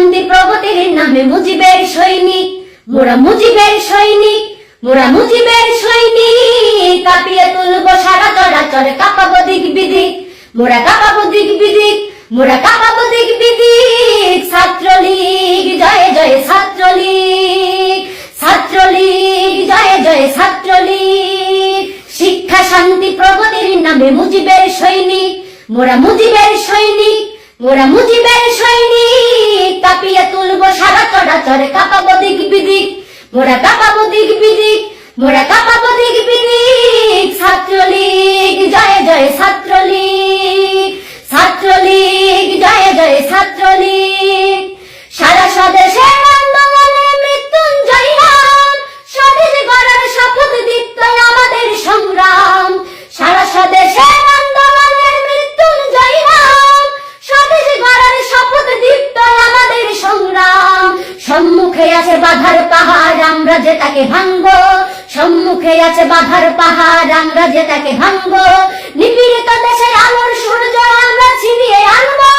শান্তি প্রগতির নামে মুজিবের সৈনিক, মোরা মুজিবের সৈনিক, মোরা মুজিবের সৈনিক। কাঁপিয়ে তুলবো সারা চরাচর, কাঁপাবো দিক বিদিক, মোরা কাঁপাবো দিক বিদিক, মোরা কাঁপাবো দিক বিদিক। ছাত্রলীগ জয় জয় ছাত্রলীগ, ছাত্রলীগ জয় জয় ছাত্রলীগ। শিক্ষা শান্তি প্রগতির নামে মুজিবের সৈনিক, মোরা মুজিবের সৈনিক, মোরা মুজিবের সৈনিক। কাঁপিয়ে তুলবো সারা চরাচর, কাঁপাবো দিক বিদিক, মোরা কাঁপাবো দিক বিদিক, মোরা কাঁপাবো দিক বিদিক। ছাত্রলীগ জয় জয় ছাত্রলীগ, ছাত্রলীগ জয় জয় ছাত্রলীগ। সারা স্বদেশের আন্দোলনে মৃত্যুঞ্জয় নাম, স্বদেশ গড়ার শপথ দীপ্ত আমাদের সংগ্রাম। সারা স্বদেশের আন্দোলনে মৃত্যুঞ্জয় নাম, স্বদেশ গড়ার শপথ দীপ্ত আমাদের সংগ্রাম। সম্মুখে আছে বাধার পাহাড়, আমরা যে তাকে ভাঙবো, সম্মুখে আছে বাধার পাহাড়, আমরা যে তাকে ভাঙবো। নিপীড়িত দেশের আলোর সূর্য আমরা ছিনিয়ে আনবো,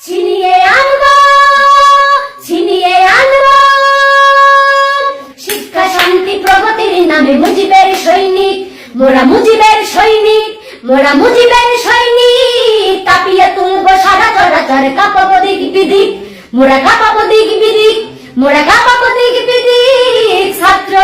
ছিনিয়ে আনবো, ছিনিয়ে আনবো। শিক্ষা শান্তি প্রগতির নামে মুজিবের সৈনিক, মোরা মুজিবের সৈনিক, মোরা মুজিবের সৈনিক। কাঁপিয়ে তুলবো সারা চরাচর, কাঁপাবো দিক বিদিক, মোরা কাঁপাবো দিক বিদিক, মোরা কাঁপাবো দিক বিদিক। ছাত্র